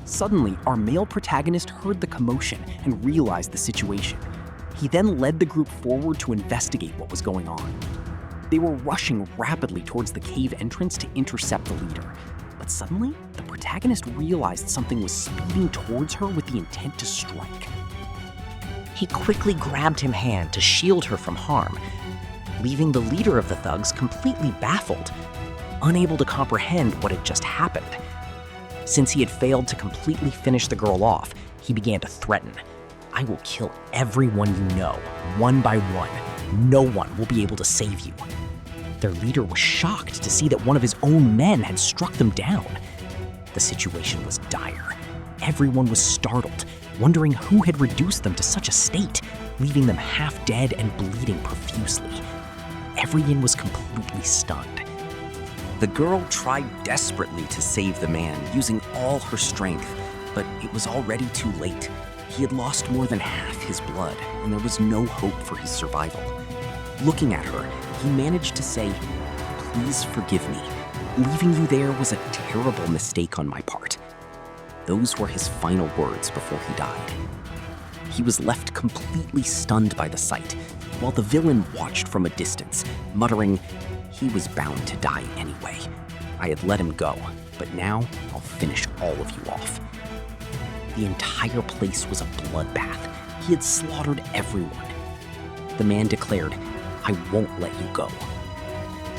Suddenly, our male protagonist heard the commotion and realized the situation. He then led the group forward to investigate what was going on. They were rushing rapidly towards the cave entrance to intercept the leader. But suddenly, the protagonist realized something was speeding towards her with the intent to strike. He quickly grabbed her hand to shield her from harm, leaving the leader of the thugs completely baffled, unable to comprehend what had just happened. Since he had failed to completely finish the girl off, he began to threaten. "I will kill everyone you know, one by one. No one will be able to save you." Their leader was shocked to see that one of his own men had struck them down. The situation was dire. Everyone was startled, wondering who had reduced them to such a state, leaving them half dead and bleeding profusely. Everyone was completely stunned. The girl tried desperately to save the man, using all her strength, but it was already too late. He had lost more than half his blood, and there was no hope for his survival. Looking at her, he managed to say, "Please forgive me. Leaving you there was a terrible mistake on my part." Those were his final words before he died. He was left completely stunned by the sight, while the villain watched from a distance, muttering, "He was bound to die anyway. I had let him go, but now I'll finish all of you off." The entire place was a bloodbath. He had slaughtered everyone. The man declared, "I won't let you go."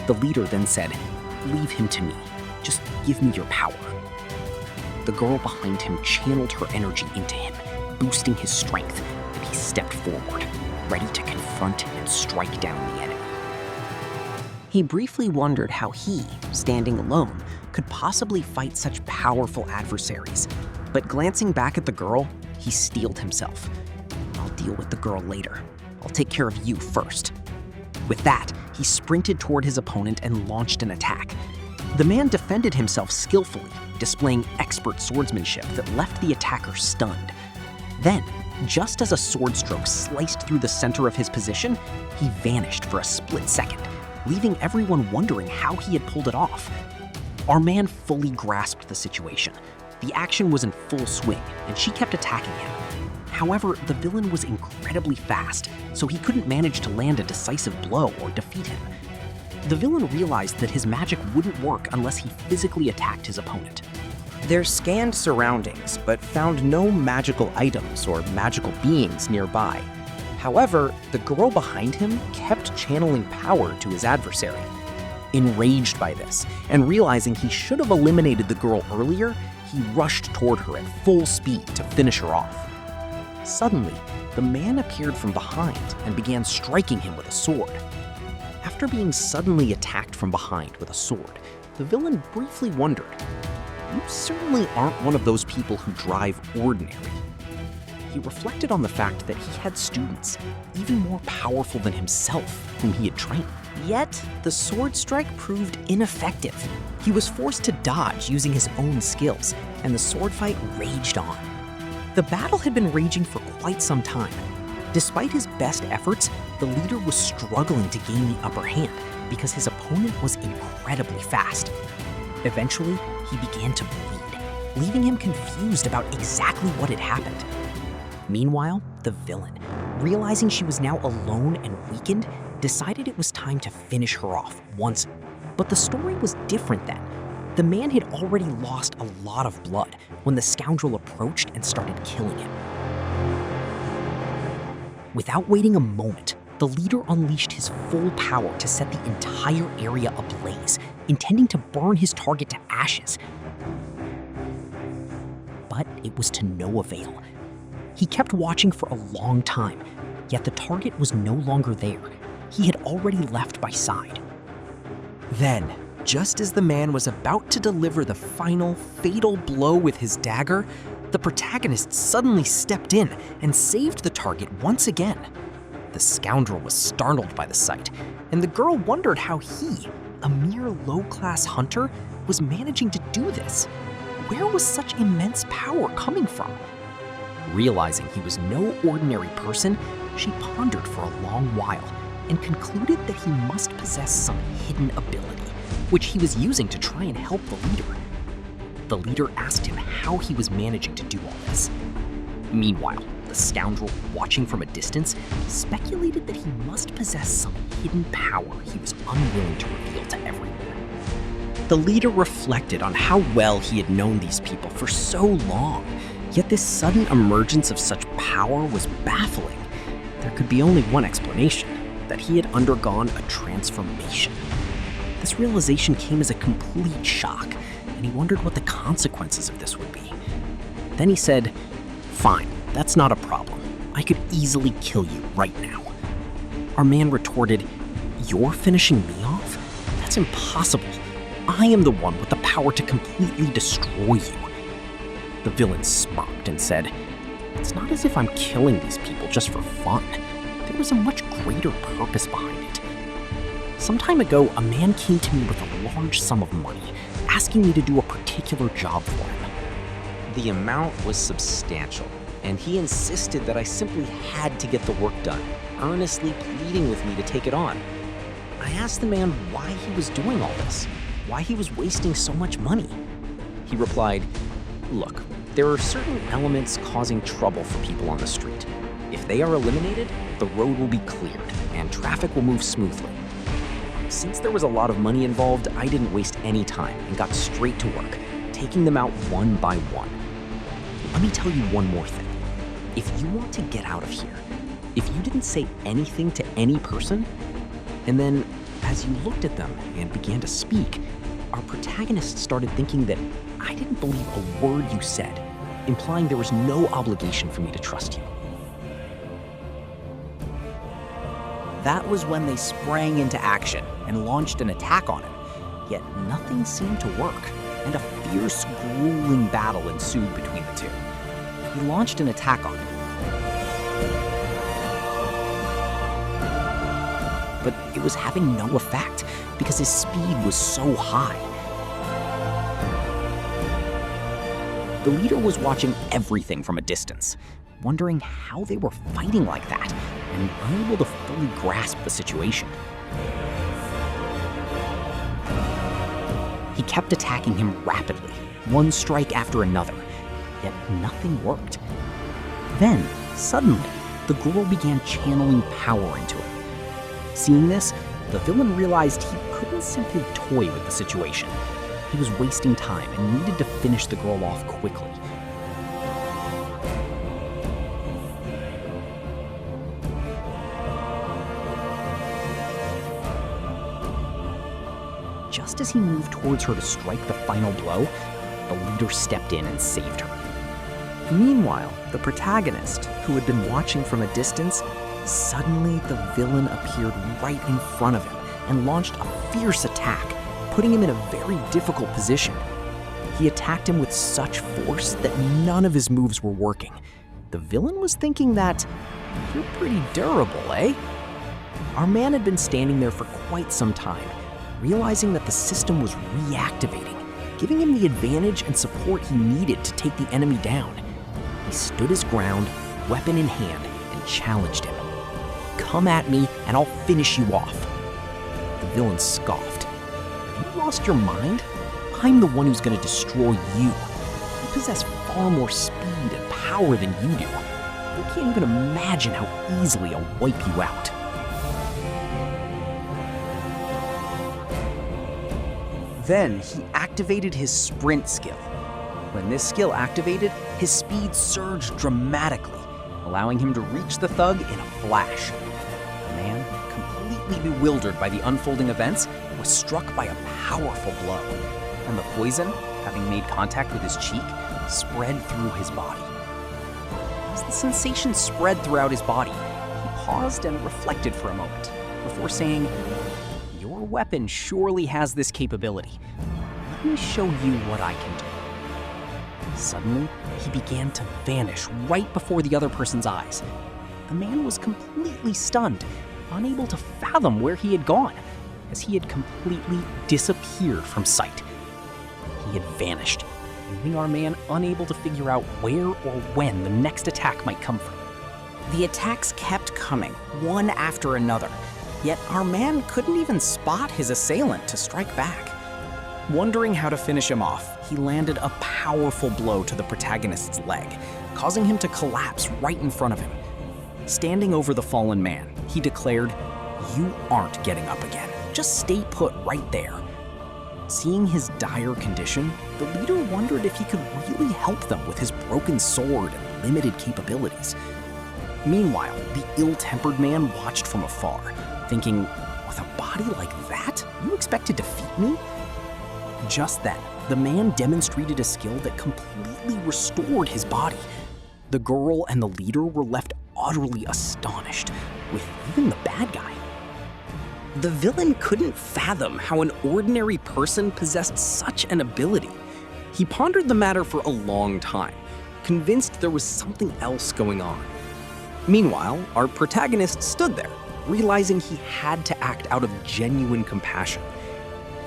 The leader then said, "Leave him to me. Just give me your power." The girl behind him channeled her energy into him, boosting his strength, and he stepped forward, ready to confront and strike down the enemy. He briefly wondered how he, standing alone, could possibly fight such powerful adversaries. But glancing back at the girl, he steeled himself. "I'll deal with the girl later. I'll take care of you first." With that, he sprinted toward his opponent and launched an attack. The man defended himself skillfully, displaying expert swordsmanship that left the attacker stunned. Then, just as a sword stroke sliced through the center of his position, he vanished for a split second, leaving everyone wondering how he had pulled it off. Our man fully grasped the situation. The action was in full swing, and she kept attacking him. However, the villain was incredibly fast, so he couldn't manage to land a decisive blow or defeat him. The villain realized that his magic wouldn't work unless he physically attacked his opponent. They scanned surroundings, but found no magical items or magical beings nearby. However, the girl behind him kept channeling power to his adversary. Enraged by this, and realizing he should have eliminated the girl earlier, he rushed toward her at full speed to finish her off. Suddenly, the man appeared from behind and began striking him with a sword. After being suddenly attacked from behind with a sword, the villain briefly wondered, "You certainly aren't one of those people who drive ordinary." He reflected on the fact that he had students, even more powerful than himself, whom he had trained. Yet, the sword strike proved ineffective. He was forced to dodge using his own skills, and the sword fight raged on. The battle had been raging for quite some time. Despite his best efforts, the leader was struggling to gain the upper hand because his opponent was incredibly fast. Eventually, he began to bleed, leaving him confused about exactly what had happened. Meanwhile, the villain, realizing she was now alone and weakened, decided it was time to finish her off once. But the story was different then. The man had already lost a lot of blood when the scoundrel approached and started killing him. Without waiting a moment, the leader unleashed his full power to set the entire area ablaze, intending to burn his target to ashes. But it was to no avail. He kept watching for a long time, yet the target was no longer there. He had already left by side. Then, just as the man was about to deliver the final, fatal blow with his dagger, the protagonist suddenly stepped in and saved the target once again. The scoundrel was startled by the sight, and the girl wondered how he, a mere low-class hunter, was managing to do this. Where was such immense power coming from? Realizing he was no ordinary person, she pondered for a long while and concluded that he must possess some hidden ability, which he was using to try and help the leader. The leader asked him how he was managing to do all this. Meanwhile, the scoundrel, watching from a distance, speculated that he must possess some hidden power he was unwilling to reveal to everyone. The leader reflected on how well he had known these people for so long, yet this sudden emergence of such power was baffling. There could be only one explanation, that he had undergone a transformation. This realization came as a complete shock, and he wondered what the consequences of this would be. Then he said, "Fine, that's not a problem. I could easily kill you right now." Our man retorted, "You're finishing me off? That's impossible. I am the one with the power to completely destroy you." The villain smirked and said, "It's not as if I'm killing these people just for fun. There was a much greater purpose behind it. Some time ago, a man came to me with a large sum of money, asking me to do a particular job for him. The amount was substantial, and he insisted that I simply had to get the work done, earnestly pleading with me to take it on. I asked the man why he was doing all this, why he was wasting so much money. He replied, "Look, there are certain elements causing trouble for people on the street. If they are eliminated, the road will be cleared and traffic will move smoothly." Since there was a lot of money involved, I didn't waste any time and got straight to work, taking them out one by one. Let me tell you one more thing. If you want to get out of here, if you didn't say anything to any person, and then as you looked at them and began to speak, our protagonist started thinking that I didn't believe a word you said, implying there was no obligation for me to trust you. That was when they sprang into action and launched an attack on him. Yet nothing seemed to work, and a fierce, grueling battle ensued between the two. He launched an attack on him, but it was having no effect because his speed was so high. The leader was watching everything from a distance, wondering how they were fighting like that, and unable to fully grasp the situation. He kept attacking him rapidly, one strike after another, yet nothing worked. Then, suddenly, the girl began channeling power into him. Seeing this, the villain realized he couldn't simply toy with the situation. He was wasting time and needed to finish the girl off quickly. Just as he moved towards her to strike the final blow, the leader stepped in and saved her. Meanwhile, the protagonist, who had been watching from a distance, suddenly the villain appeared right in front of him and launched a fierce attack, putting him in a very difficult position. He attacked him with such force that none of his moves were working. The villain was thinking that, "You're pretty durable, eh?" Our man had been standing there for quite some time, realizing that the system was reactivating, giving him the advantage and support he needed to take the enemy down. He stood his ground, weapon in hand, and challenged him. "Come at me, and I'll finish you off." The villain scoffed. "Have you lost your mind? I'm the one who's going to destroy you. I possess far more speed and power than you do. You can't even imagine how easily I'll wipe you out." Then he activated his sprint skill. When this skill activated, his speed surged dramatically, allowing him to reach the thug in a flash. The man, completely bewildered by the unfolding events, was struck by a powerful blow, and the poison, having made contact with his cheek, spread through his body. As the sensation spread throughout his body, he paused and reflected for a moment before saying, "Your weapon surely has this capability. Let me show you what I can do." Suddenly, he began to vanish right before the other person's eyes. The man was completely stunned, unable to fathom where he had gone, as he had completely disappeared from sight. He had vanished, leaving our man unable to figure out where or when the next attack might come from. The attacks kept coming, one after another, yet our man couldn't even spot his assailant to strike back. Wondering how to finish him off, he landed a powerful blow to the protagonist's leg, causing him to collapse right in front of him. Standing over the fallen man, he declared, "You aren't getting up again. Just stay put right there." Seeing his dire condition, the leader wondered if he could really help them with his broken sword and limited capabilities. Meanwhile, the ill-tempered man watched from afar, thinking, "With a body like that, you expect to defeat me?" Just then, the man demonstrated a skill that completely restored his body. The girl and the leader were left utterly astonished, with even the bad guy. The villain couldn't fathom how an ordinary person possessed such an ability. He pondered the matter for a long time, convinced there was something else going on. Meanwhile, our protagonist stood there, realizing he had to act out of genuine compassion.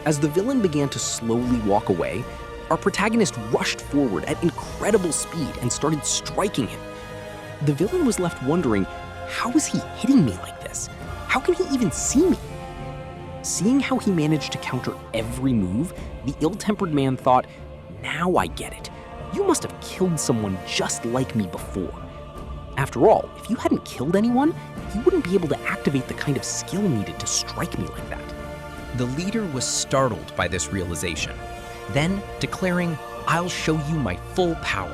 As the villain began to slowly walk away, our protagonist rushed forward at incredible speed and started striking him. The villain was left wondering, how is he hitting me like this? How can he even see me? Seeing how he managed to counter every move, the ill-tempered man thought, "Now I get it. You must have killed someone just like me before." After all, if you hadn't killed anyone, you wouldn't be able to activate the kind of skill needed to strike me like that. The leader was startled by this realization. Then, declaring, "I'll show you my full power,"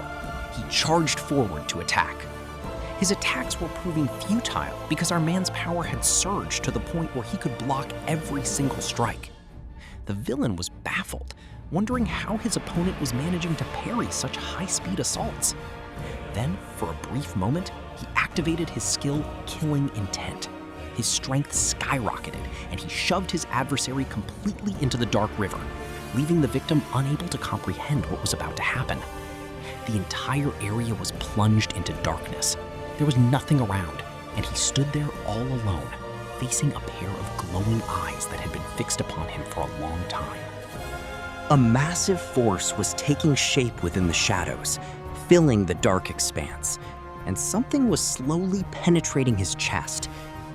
he charged forward to attack. His attacks were proving futile because our man's power had surged to the point where he could block every single strike. The villain was baffled, wondering how his opponent was managing to parry such high-speed assaults. Then, for a brief moment, he activated his skill Killing Intent. His strength skyrocketed, and he shoved his adversary completely into the dark river, leaving the victim unable to comprehend what was about to happen. The entire area was plunged into darkness. There was nothing around, and he stood there all alone, facing a pair of glowing eyes that had been fixed upon him for a long time. A massive force was taking shape within the shadows, filling the dark expanse, and something was slowly penetrating his chest.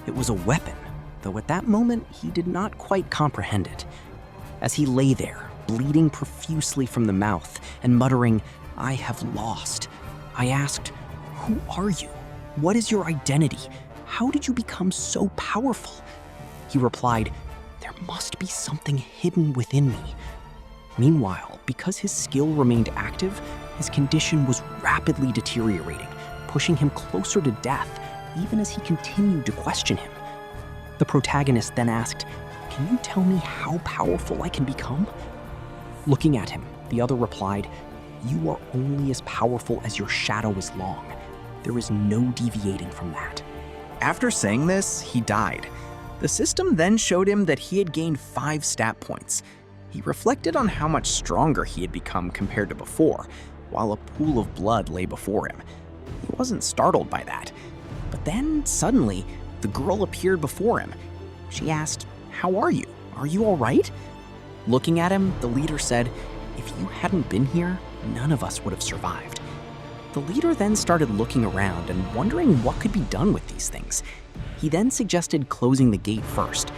It was a weapon, though at that moment he did not quite comprehend it. As he lay there, bleeding profusely from the mouth and muttering, "I have lost," I asked, "Who are you? What is your identity? How did you become so powerful?" He replied, "There must be something hidden within me." Meanwhile, because his skill remained active, his condition was rapidly deteriorating, pushing him closer to death, even as he continued to question him. The protagonist then asked, "Can you tell me how powerful I can become?" Looking at him, the other replied, "You are only as powerful as your shadow is long. There is no deviating from that." After saying this, he died. The system then showed him that he had gained 5 stat points. He reflected on how much stronger he had become compared to before, while a pool of blood lay before him. He wasn't startled by that. But then, suddenly, the girl appeared before him. She asked, "How are you? Are you all right?" Looking at him, the leader said, "If you hadn't been here, none of us would have survived." The leader then started looking around and wondering what could be done with these things. He then suggested closing the gate first.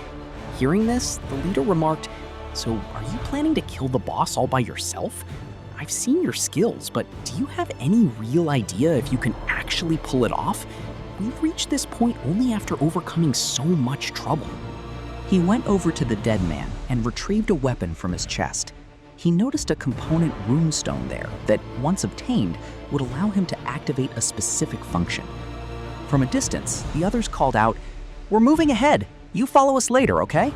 Hearing this, the leader remarked, "So are you planning to kill the boss all by yourself? I've seen your skills, but do you have any real idea if you can actually pull it off? We've reached this point only after overcoming so much trouble." He went over to the dead man and retrieved a weapon from his chest. He noticed a component runestone there that, once obtained, would allow him to activate a specific function. From a distance, the others called out, "We're moving ahead. You follow us later, okay?"